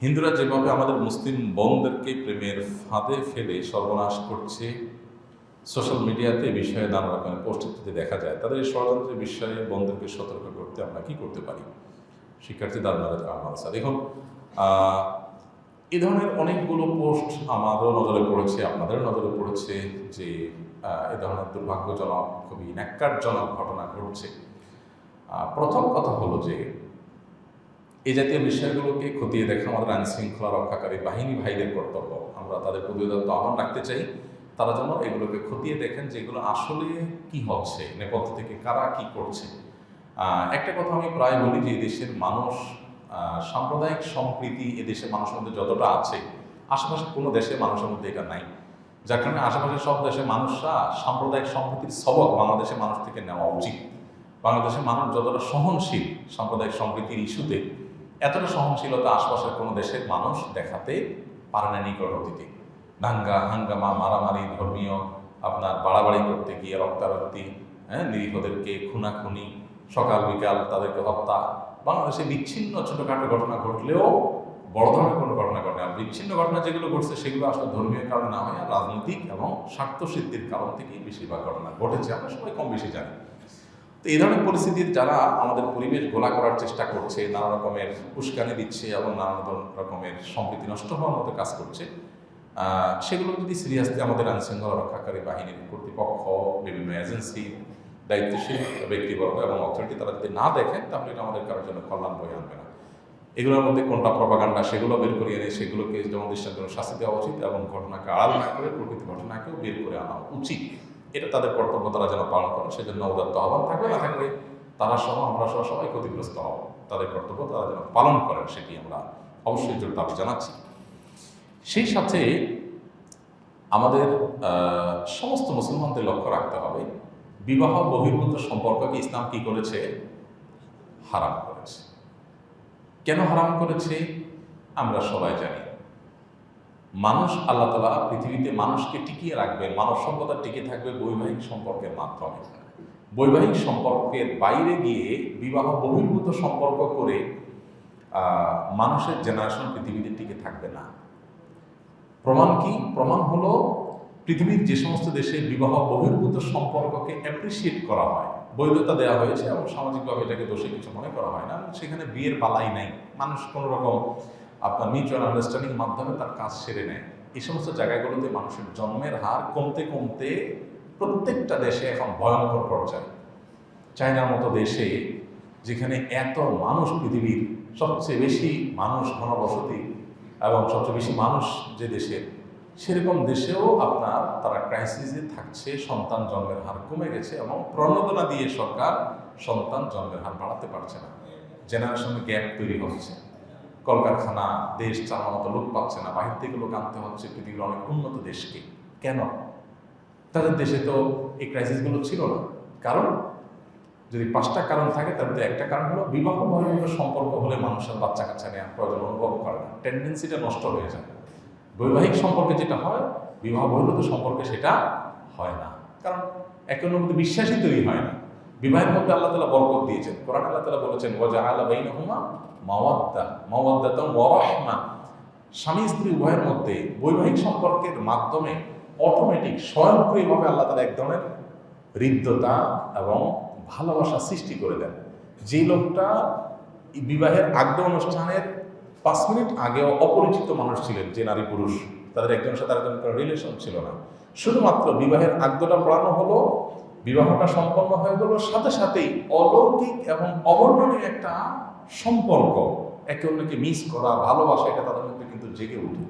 হিন্দুরা যেভাবে আমাদের মুসলিম বোনদেরকে প্রেমের ফাঁদে ফেলে সর্বনাশ করছে, সোশ্যাল মিডিয়াতে এই বিষয়ে নানা রকমের পোস্ট দেখা যায়। তাদের এই ষড়যন্ত্রের বিষয়ে বোনদেরকে সতর্ক করতে আমরা কি করতে পারি? শিক্ষার্থী মাদ্রাসা দেখুন, এই ধরনের অনেকগুলো পোস্ট আমারও নজরে পড়েছে, আপনাদের নজরে পড়েছে যে এ ধরনের দুর্ভাগ্যজনক, খুবই ন্যাক্কারজনক ঘটনা ঘটছে। প্রথম কথা হলো যে এই জাতীয় বিষয়গুলোকে খতিয়ে দেখা আমাদের আইন শৃঙ্খলা রক্ষাকারী বাহিনী ভাইদের কর্তব্য। আমরা তাদের প্রতি আহ্বান রাখতে চাই, তারা যেন এগুলোকে খতিয়ে দেখেন যে এগুলো আসলে কি হচ্ছে, নেপথ্য থেকে কারা কি করছে। একটা কথা আমি প্রায় বলি যে এদেশের মানুষ, সাম্প্রদায়িক সম্প্রীতি এদেশের মানুষের মধ্যে যতটা আছে, আশেপাশে কোনো দেশের মানুষের মধ্যে এটা নাই। যার কারণে আশেপাশের সব দেশের মানুষরা সাম্প্রদায়িক সম্প্রীতির সবক বাংলাদেশের মানুষ থেকে নেওয়া উচিত। বাংলাদেশের মানুষ যতটা সহনশীল সাম্প্রদায়িক সম্প্রীতির ইস্যুতে, এতটা সহনশীলতা আশপাশের কোনো দেশের মানুষ দেখাতে পারে না নিকট অতীতে। হাঙ্গামা, মারামারি, ধর্মীয় আপনার বাড়াবাড়ি করতে গিয়ে রক্তারক্তি, নিরীহদেরকে খুনাখুনি, সকাল বিকাল তাদেরকে হত্যা, বাংলাদেশে বিচ্ছিন্ন ছোটোখাটো ঘটনা ঘটলেও বড় ধরনের কোনো ঘটনা ঘটে। আর বিচ্ছিন্ন ঘটনা যেগুলো ঘটছে সেগুলো আসলে ধর্মীয় কারণে না হয়, রাজনৈতিক এবং স্বার্থসিদ্ধির কারণ থেকেই বেশিরভাগ ঘটনা ঘটেছে, আমরা সবাই কম বেশি জানি। তো এই ধরনের পরিস্থিতির যারা আমাদের পরিবেশ গোলা করার চেষ্টা করছে, নানা রকমের উস্কানি দিচ্ছে এবং নানা রকমের সম্প্রীতি নষ্ট হওয়ার মতো কাজ করছে, সেগুলো যদি সিরিয়াসলি আমাদের আইনশৃঙ্খলা রক্ষাকারী বাহিনীর কর্তৃপক্ষ, বিভিন্ন এজেন্সি, দায়িত্বশীল ব্যক্তিবর্গ এবং অথরিটি তারা যদি না দেখেন, তাহলে এটা আমাদের কারোর জন্য কল্যাণ বয়ে আনবে না। এগুলোর মধ্যে কোনটা প্রপাগান্ডা সেগুলো বের করে এনে সেগুলোকে যেমন দৃষ্টান্তমূলক শাস্তি দেওয়া উচিত এবং ঘটনাকে আড়াল না করে প্রকৃত ঘটনাকেও বের করে আনা উচিত। এটা তাদের কর্তব্য, তারা যেন পালন করে, সেজন্য উদাত্ত আহ্বান থাকবে। না থাকলে তারা সহ আমরা সহ সবাই ক্ষতিগ্রস্ত হব। তাদের কর্তব্য তারা যেন পালন করেন, সেটি আমরা অবশ্যই জোর দাবি জানাচ্ছি। সেই সাথে আমাদের সমস্ত মুসলমানদের লক্ষ্য রাখতে হবে, বিবাহ বহির্ভূত সম্পর্ককে ইসলাম কি করেছে? হারাম করেছে। কেন হারাম করেছে আমরা সবাই জানি। মানুষ, আল্লাহ তাআলা পৃথিবীতে মানুষকে টিকিয়ে রাখবেন, মানব সভ্যতা টিকে থাকবে বৈবাহিক সম্পর্কের মাধ্যমে। বৈবাহিক সম্পর্কের বাইরে গিয়ে বিবাহ বহির্ভূত সম্পর্ক করে মানুষের জেনারেশন পৃথিবীতে টিকে থাকবে না। প্রমাণ কি? প্রমাণ হলো পৃথিবীর যে সমস্ত দেশে বিবাহ বহির্ভূত সম্পর্ককে অ্যাপ্রিসিয়েট করা হয়, বৈধতা দেওয়া হয়েছে এবং সামাজিকভাবে এটাকে দোষে কিছু মনে করা হয় না, সেখানে বিয়ের বালাই নাই, মানুষ কোনো রকম আপনার মিউচুয়াল আন্ডারস্ট্যান্ডিং মাধ্যমে তার কাজ সেরে নেয়। এই সমস্ত জায়গাগুলোতে মানুষের জন্মের হার কমতে কমতে প্রত্যেকটা দেশে এখন ভয়ঙ্কর পর্যায়ে। চায়নার মতো দেশে, যেখানে এত মানুষ, পৃথিবীর সবচেয়ে বেশি মানুষ ঘনবসতি এবং সবচেয়ে বেশি মানুষ যে দেশের, সেরকম দেশেও আপনার তারা ক্রাইসিসে থাকছে, সন্তান জন্মের হার কমে গেছে এবং প্রণোদনা দিয়ে সরকার সন্তান জন্মের হার বাড়াতে পারছে না। জেনারেশনের গ্যাপ তৈরি হচ্ছে, কলকারখানা, দেশ চালানোর মতো লোক পাচ্ছে না, বাহির থেকে লোক আনতে হচ্ছে পৃথিবীর অনেক উন্নত দেশকে। কেন? তাদের দেশে তো এই ক্রাইসিসগুলো ছিল না। কারণ যদি 5টা কারণ থাকে, তার মধ্যে একটা কারণ হলো বিবাহ বহির্ভূত সম্পর্ক হলে মানুষের বাচ্চা কাচ্চা নেওয়ার প্রয়োজন অনুভব করে না, টেন্ডেন্সিটা নষ্ট হয়ে যায়। বৈবাহিক সম্পর্কে যেটা হয়, বিবাহ বহির্ভূত সম্পর্কে সেটা হয় না, কারণ একে অন্যের মধ্যে বিশ্বাসই তৈরি হয় না। বিবাহের মধ্যে আল্লাহ তাআলা বরকত দিয়েছেন। কোরআন আল্লাহ তাআলা বলেছেন, ওয়াজআলা বাইনাহুমা মাওয়াদ্দাতান ওয়া রাহমা। স্বামী স্ত্রী উভয়ের মধ্যে বৈবাহিক সম্পর্কের মাধ্যমে অটোমেটিক স্বয়ংক্রিয়ভাবে আল্লাহ তাআলা এক ধরনের হৃদ্যতা এবং ভালোবাসা সৃষ্টি করে দেন। যে লোকটা বিবাহের আগ্য অনুষ্ঠানের 5 মিনিট আগেও অপরিচিত মানুষ ছিলেন, যে নারী পুরুষ, তাদের একজনের সাথে আরেকজনের কোনো রিলেশন ছিল না, শুধুমাত্র বিবাহের আগ্যটা পড়ানো হলো, বিবাহটা সম্পন্ন হয়ে গেল, সাথে সাথেই অলৌকিক এবং অবর্ণনীয় একটা সম্পর্ক, একে অন্যকে মিস করা, ভালোবাসা, এটা তাদের মধ্যে কিন্তু জেগে উঠে,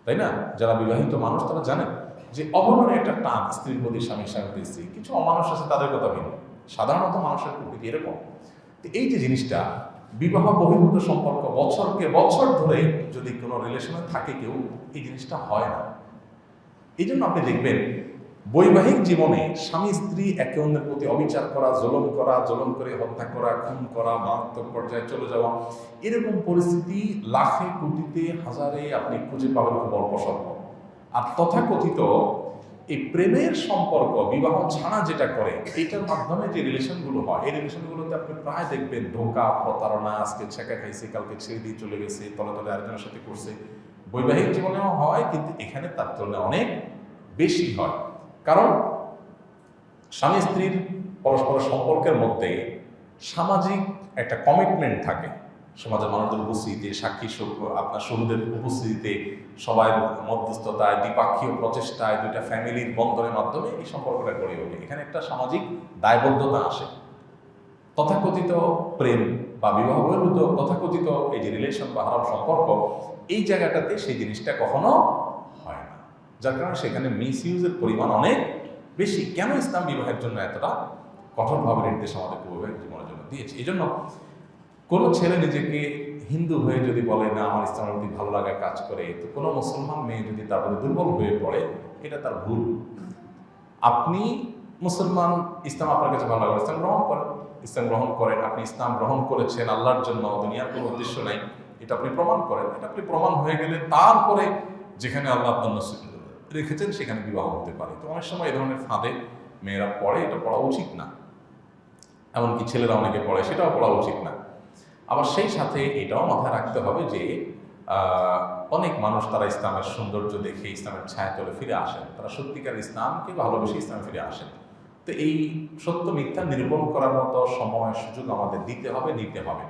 তাই না? যারা বিবাহিত মানুষ তারা জানেন যে অবর্ণনীয় একটা টান স্ত্রীর প্রতি, স্বামীর স্ত্রী। কিছু অমানুষ আছে, তাদের কথা ভিন্ন, সাধারণত মানুষের প্রকৃতি এরকম। তো এই যে জিনিসটা, বিবাহ বহির্ভূত সম্পর্ক বছরকে বছর ধরে যদি কোনো রিলেশনে থাকে কেউ, এই জিনিসটা হয় না। এই জন্য আপনি দেখবেন বৈবাহিক জীবনে স্বামী স্ত্রী একে অন্যের প্রতি অবিচার করা, জুলুম করে হত্যা করা, খুন করা, মারাত্মক পর্যায়ে চলে যাওয়া, এরকম পরিস্থিতি লাখে, কোটিতে, হাজারে আপনি খুঁজে পাবেন খুব অল্প স্বল্প। আর তথাকথিত এই প্রেমের সম্পর্ক বিবাহ ছাড়া যেটা করে এটার মাধ্যমে যে রিলেশনগুলো হয়, এই রিলেশনগুলোতে আপনি প্রায় দেখবেন ধোঁকা, প্রতারণা, আজকে ছেঁকা খাইছে, কালকে ছেড়ে দিয়ে চলে গেছে, তলে তলে আরেকজনের সাথে করছে। বৈবাহিক জীবনেও হয়, কিন্তু এখানে তার তুলনায় অনেক বেশি হয়। কারণ স্বামী স্ত্রীর পরস্পরের সম্পর্কের মধ্যে সামাজিক একটা কমিটমেন্ট থাকে। সমাজের মানুষদের উপস্থিতিতে, সাক্ষী আপনার শহীদের উপস্থিতিতে, সবার মধ্যস্থতায়, দ্বিপাক্ষীয় প্রচেষ্টায়, দুইটা ফ্যামিলির বন্ধনের মাধ্যমে এই সম্পর্কটা গড়ে ওঠে। এখানে একটা সামাজিক দায়বদ্ধতা আসে। তথাকথিত প্রেম বা বিবাহ বহির্ভূত তথাকথিত এই যে রিলেশন বা হারাম সম্পর্ক, এই জায়গাটাতে সেই জিনিসটা কখনো হয় না, যার কারণে সেখানে মিস ইউজের পরিমাণ অনেক বেশি। কেন ইসলাম বিবাহের জন্য এতটা কঠোরভাবে নির্দেশ আমাদের বৈবাহিক জীবনের জন্য দিয়েছে? এই জন্য কোনো ছেলে নিজেকে হিন্দু হয়ে যদি বলে না আমার ইসলামের প্রতি ভালো লাগা কাজ করে, তো কোনো মুসলমান মেয়ে যদি তার প্রতি দুর্বল হয়ে পড়ে, এটা তার ভুল। আপনি মুসলমান, ইসলাম আপনার কাছে ভালো লাগে, ইসলাম গ্রহণ করেন, ইসলাম গ্রহণ করেন। আপনি ইসলাম গ্রহণ করেছেন আল্লাহর জন্য, দুনিয়ার কোনো উদ্দেশ্য নাই, এটা আপনি প্রমাণ করেন। এটা আপনি প্রমাণ হয়ে গেলে তারপরে যেখানে আল্লাহ আপনার নসিব রেখেছেন সেখানে বিবাহ হতে পারে। তো অনেক সময় এই ধরনের ফাঁদে মেয়েরা পড়ে, এটা পড়া উচিত না। এমনকি ছেলেরা অনেকে পড়ে, সেটাও পড়া উচিত না। আবার সেই সাথে এটাও মাথায় রাখতে হবে যে অনেক মানুষ তারা ইসলামের সৌন্দর্য দেখে ইসলামের ছায়া তলে ফিরে আসেন, তারা সত্যিকার ইসলামকে ভালোবেসে ইসলামে ফিরে আসেন। তো এই সত্য মিথ্যা নিরূপণ করার মতো সময় সুযোগ আমাদের দিতে হবে, নিতে হবে,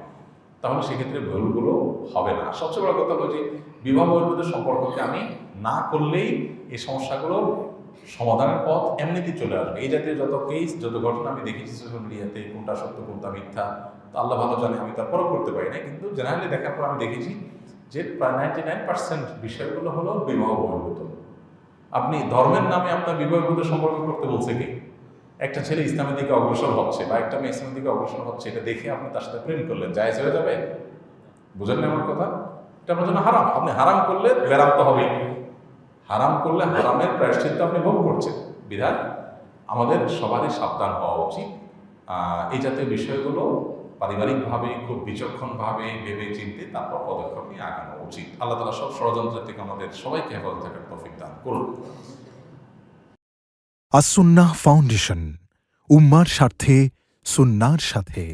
তাহলে সেক্ষেত্রে ভুলগুলো হবে না। সবচেয়ে বড় কথা হলো যে বিবাহ বহির্ভূত সম্পর্ককে আমি না করলেই এই সমস্যাগুলোর সমাধানের পথ এমনিতেই চলে আসবে। এই জাতীয় যত কেস, যত ঘটনা আমি দেখেছি সোশ্যাল মিডিয়াতে, কোনটা সত্য কোনটা মিথ্যা তো আল্লাহ ভালো জানে, আমি তার পরখ করতে পারি না, কিন্তু জেনারেলি দেখার পর আমি দেখেছি যে প্রায় 99% বিষয়গুলো হলো বিবাহ বহির্ভূত। আপনি ধর্মের নামে আপনার বিবাহ বহির্ভূত সম্পর্ক করতে বলছে কি? একটা ছেলে ইসলামের দিকে অগ্রসর হচ্ছে বা একটা মেয়ে ইসলামের দিকে অগ্রসর হচ্ছে, এটা দেখে আপনি তার সাথে প্রেম করলেন, জায়েজ হয়ে যাবে? বুঝেন না আমার কথা? এটা আপনার জন্য হারাম। আপনি হারাম করলে বেরাম তো হবে, হারাম করলে হারামের প্রায়শ্চিত্ত আপনি ভোগ করছেন। বিধান আমাদের সবারই সাবধান হওয়া উচিত। এই জাতীয় বিষয়গুলো পারিবারিকভাবে খুব বিচক্ষণভাবে ভেবে চিনতে তারপর পদক্ষেপ নিয়ে আগানো উচিত। আল্লাহ তাআলা সব ষড়যন্ত্র থেকে আমাদের সবাইকে হেফাজত থাকার তৌফিক দান করুন। আস-সুন্নাহ ফাউন্ডেশন, উম্মার স্বার্থে সুন্নাহর সাথে।